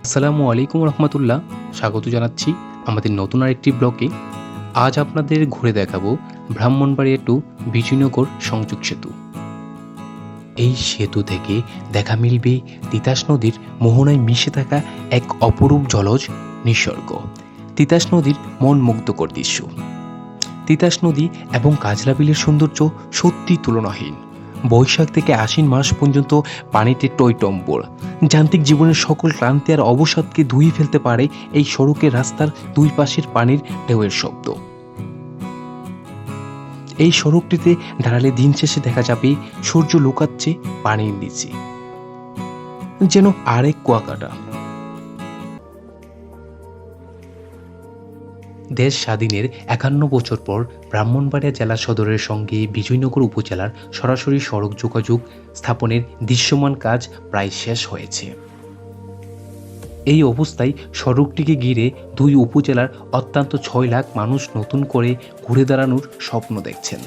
আসসালামু আলাইকুম রহমতুল্লাহ। স্বাগত জানাচ্ছি আমাদের নতুন আরেকটি ব্লগে। আজ আপনাদের ঘুরে দেখাবো ব্রাহ্মণবাড়িয়া টু বিজয়নগর সংযোগ সেতু। এই সেতু থেকে দেখা মিলবে তিতাস নদীর মোহনায় মিশে থাকা এক অপরূপ জলজ নিসর্গ। তিতাস নদীর মন মুগ্ধকর দৃশ্য। তিতাস নদী এবং কাজলা বিলের সৌন্দর্য সত্যি তুলনাহীন। বৈশাখ থেকে আশ্বিন মাস পর্যন্ত পানিতে টইটম। যান্ত্রিক জীবনের সকল ক্লান্তি আর অবসাদকে ধুয়ে ফেলতে পারে এই সড়কের রাস্তার দুই পাশের পানির ঢেউয়ের শব্দ। এই সড়কটিতে দাঁড়ালে দিন শেষে দেখা যাবে সূর্য লুকাচ্ছে পানির নিচে, যেন আরেক কুয়াকাটা। দেশ স্বাধীনের 51 বছর পর ব্রাহ্মণবাড়িয়া জেলা সদরের সঙ্গে বিজয়নগর উপজেলার সরাসরি সড়ক যোগাযোগ স্থাপনের দৃশ্যমান কাজ প্রায় শেষ হয়েছে। এই অবস্থায় সড়কটিকে ঘিরে দুই উপজেলার অত্যন্ত 6 লাখ মানুষ নতুন করে ঘুরে দাঁড়ানোর স্বপ্ন দেখছেন।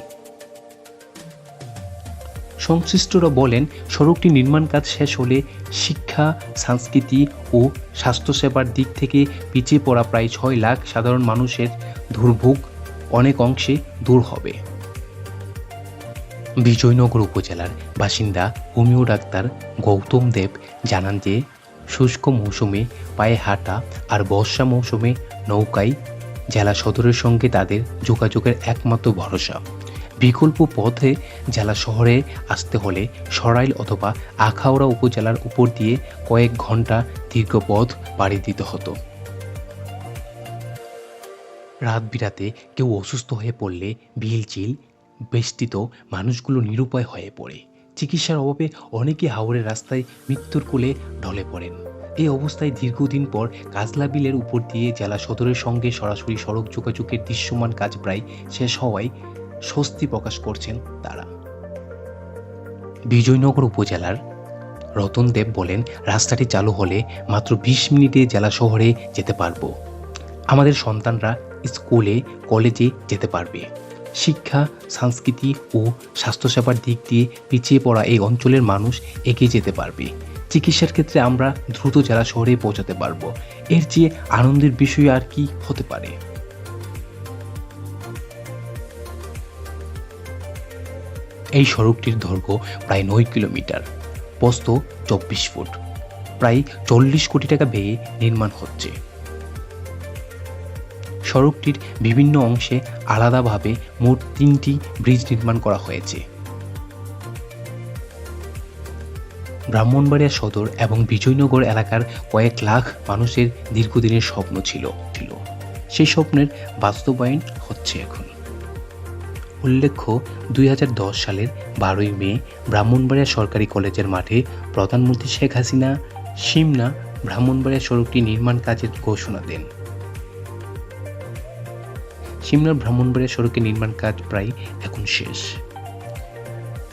সংশ্লিষ্টরা বলেন, সড়কটি নির্মাণ কাজ শেষ হলে শিক্ষা, সংস্কৃতি ও স্বাস্থ্যসেবার দিক থেকে পিছিয়ে পড়া প্রায় 6 লাখ সাধারণ মানুষের দুর্ভোগ অনেক অংশে দূর হবে। বিজয়নগর উপজেলার বাসিন্দা হোমিও ডাক্তার গৌতম দেব জানান যে শুষ্ক মৌসুমে পায়ে হাঁটা আর বর্ষা মৌসুমে নৌকায় জেলা সদরের সঙ্গে তাদের যোগাযোগের একমাত্র ভরসা। বিকল্প পথে জেলা শহরে আসতে হলে সরাইল অথবা আখাউড়া উপজেলার উপর দিয়ে কয়েক ঘন্টা দীর্ঘ পথ পাড়ি দিতে হতো। রাত বিরাতে কেউ অসুস্থ হয়ে পড়লে বিলচিল বেষ্টিত মানুষগুলো নিরুপায় হয়ে পড়ে। চিকিৎসার অভাবে অনেকে হাওড়ের রাস্তায় মৃত্যুর কোলে ঢলে পড়েন। এই অবস্থায় দীর্ঘদিন পর কাজলা বিলের উপর দিয়ে জেলা সদরের সঙ্গে সরাসরি সড়ক যোগাযোগের দৃশ্যমান কাজ প্রায় শেষ হওয়ায় স্বস্তি প্রকাশ করছেন তারা। বিজয়নগর উপজেলার রতন দেব বলেন, রাস্তাটি চালু হলে মাত্র 20 মিনিটে জেলা শহরে যেতে পারবো। আমাদের সন্তানরা স্কুলে কলেজে যেতে পারবে। শিক্ষা, সংস্কৃতি ও স্বাস্থ্যসেবার দিক দিয়ে পিছিয়ে পড়া এই অঞ্চলের মানুষ এগিয়ে যেতে পারবে। চিকিৎসার ক্ষেত্রে আমরা দ্রুত জেলা শহরে পৌঁছাতে পারবো। এর চেয়ে আনন্দের বিষয় আর কি হতে পারে। এই সড়কটির দৈর্ঘ্য প্রায় 9 কিলোমিটার, প্রস্থ 24 ফুট, প্রায় 40 কোটি টাকা ব্যয়ে নির্মাণ হচ্ছে। সড়কটির বিভিন্ন অংশে আলাদাভাবে মোট 3টি ব্রিজ নির্মাণ করা হয়েছে। ব্রাহ্মণবাড়িয়া সদর এবং বিজয়নগর এলাকার কয়েক লাখ মানুষের দীর্ঘদিনের স্বপ্ন ছিল, সেই স্বপ্নের বাস্তবায়ন হচ্ছে এখন। উল্লেখ্য, 2010 সালের 12ই মে ব্রাহ্মণবাড়িয়া সরকারি কলেজের মাঠে প্রধানমন্ত্রী শেখ হাসিনা শিমনা ব্রাহ্মণবাড়িয়া সড়কটি নির্মাণ কাজের ঘোষণা দেন। শিমনার ব্রাহ্মণবাড়িয়া সড়কের নির্মাণ কাজ প্রায় এখন শেষ।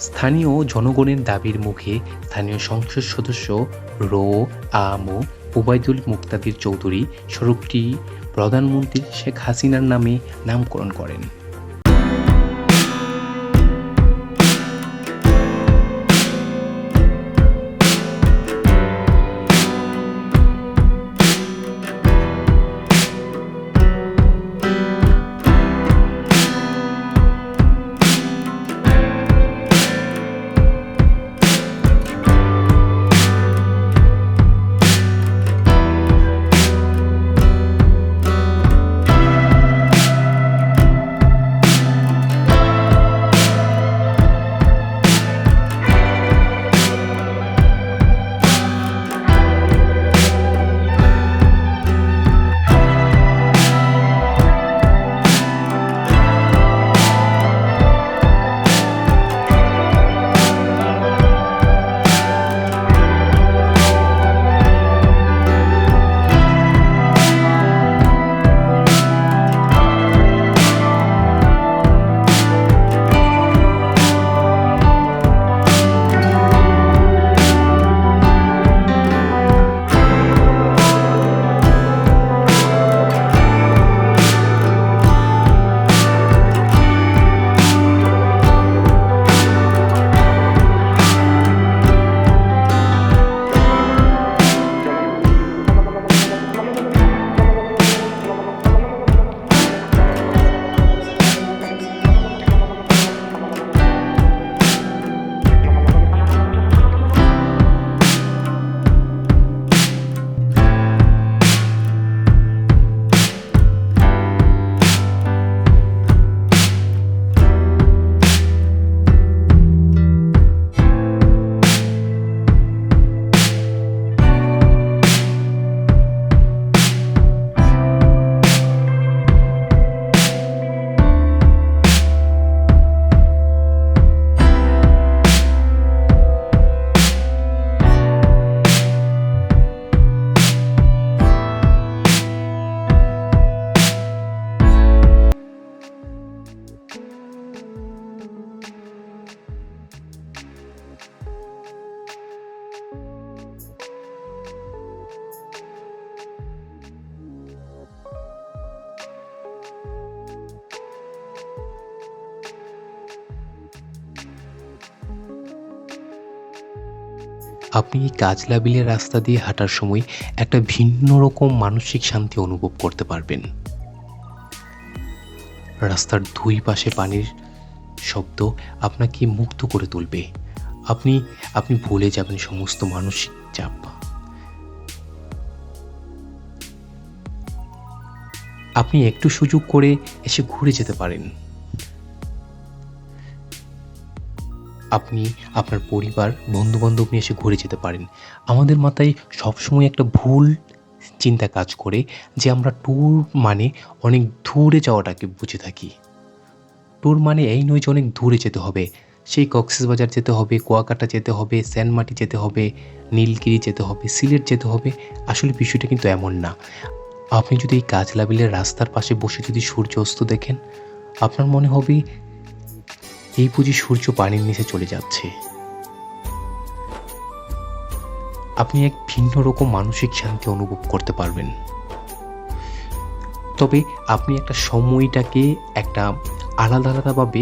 স্থানীয় জনগণের দাবির মুখে স্থানীয় সংসদ সদস্য ওবায়দুল মুক্তাদির চৌধুরী সড়কটি প্রধানমন্ত্রী শেখ হাসিনার নামে নামকরণ করেন। আপনি এই কাজলা বিলের রাস্তা দিয়ে হাঁটার সময় একটা ভিন্ন রকম মানসিক শান্তি অনুভব করতে পারবেন। রাস্তার দুই পাশে পানির শব্দ আপনাকে মুগ্ধ করে তুলবে। আপনি ভুলে যাবেন সমস্ত মানসিক চাপ। আপনি একটু সুযোগ করে এসে ঘুরে যেতে পারেন। আপনি আপনার পরিবার, বন্ধুবান্ধব নিয়ে এসে ঘুরে যেতে পারেন। আমাদের মাথায় সবসময় একটা ভুল চিন্তা কাজ করে যে আমরা ট্যুর মানে অনেক দূরে যাওয়াটাকে বুঝে থাকি। ট্যুর মানে এই নয় যে অনেক দূরে যেতে হবে, সেই কক্সবাজার যেতে হবে, কুয়াকাটা যেতে হবে, সেন্টমার্টিন যেতে হবে, নীলগিরি যেতে হবে, সিলেট যেতে হবে। আসলে বিষয়টা কিন্তু এমন না। আপনি যদি এই কাজলা বিলের রাস্তার পাশে বসে যদি সূর্য অস্ত দেখেন, আপনার মনে হবে এই বুঝি সূর্য পানির নিচে চলে যাচ্ছে। আপনি এক ভিন্ন রকম মানসিক শান্তি অনুভব করতে পারবেন। তবে আপনি একটা সময়টাকে একটা আলাদা আলাদাভাবে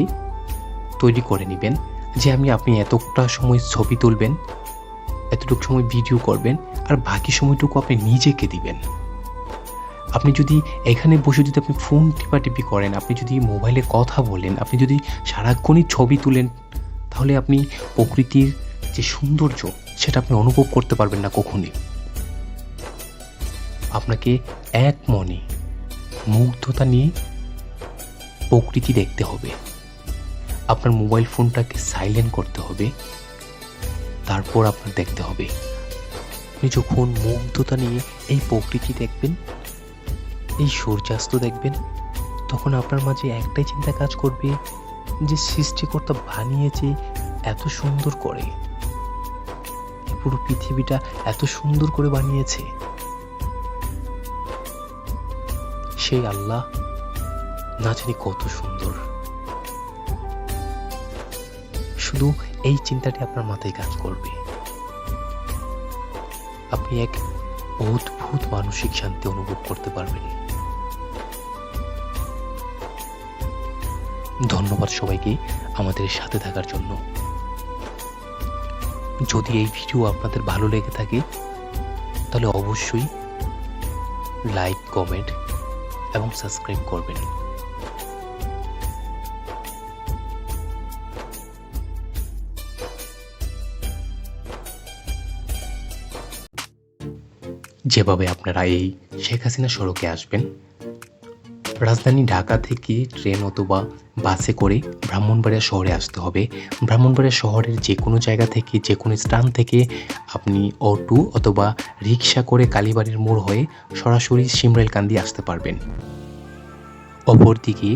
তৈরি করে নেবেন যে আপনি এতটা সময় ছবি তুলবেন, এতটুকু সময় ভিডিও করবেন, আর বাকি সময়টুকু আপনি নিজেকে দিবেন। আপনি যদি এখানে বসে যদি আপনি ফোন টিপাটিপি করেন, আপনি যদি মোবাইলে কথা বলেন, আপনি যদি সারাক্ষণই ছবি তুলেন, তাহলে আপনি প্রকৃতির যে সৌন্দর্য সেটা আপনি অনুভব করতে পারবেন না কখনই। আপনাকে এক মনে মুগ্ধতা নিয়ে প্রকৃতি দেখতে হবে। আপনার মোবাইল ফোনটাকে সাইলেন্ট করতে হবে, তারপর আপনার দেখতে হবে। আপনি যখন মুগ্ধতা নিয়ে এই প্রকৃতি দেখবেন, এই সূর্যাস্ত দেখবেন, তখন আপনার মাঝে একটাই চিন্তা কাজ করবে যে সৃষ্টিকর্তা বানিয়েছে এত সুন্দর করে, পুরো পৃথিবীটা এত সুন্দর করে বানিয়েছে, সেই আল্লাহ না জানি কত সুন্দর। শুধু এই চিন্তাটি আপনার মাথায় কাজ করবে, আপনি এক অদ্ভুত মানসিক শান্তি অনুভব করতে পারবেন। ধন্যবাদ সবাইকে আমাদের সাথে থাকার জন্য। যদি এই ভিডিও আপনাদের ভালো লেগে থাকে তাহলে অবশ্যই লাইক, কমেন্ট এবং সাবস্ক্রাইব করবেন। যেভাবে আপনারা এই শেখ হাসিনা সড়কে আসবেন, রাজধানী ঢাকা থেকে ট্রেন অথবা বাসে করে ব্রাহ্মণবাড়িয়া শহরে আসতে হবে। ব্রাহ্মণবাড়িয়া শহরের যে কোনো জায়গা থেকে, যে কোনো স্থান থেকে আপনি অটো অথবা রিক্সা করে কালীবাড়ির মোড় হয়ে সরাসরি শিমরাইলকান্দি আসতে পারবেন। অপরদিকে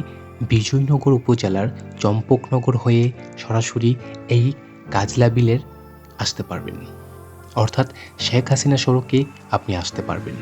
বিজয়নগর উপজেলার চম্পকনগর হয়ে সরাসরি এই কাজলা বিলের আসতে পারবেন, অর্থাৎ শেখ হাসিনা সড়কে আপনি আসতে পারবেন।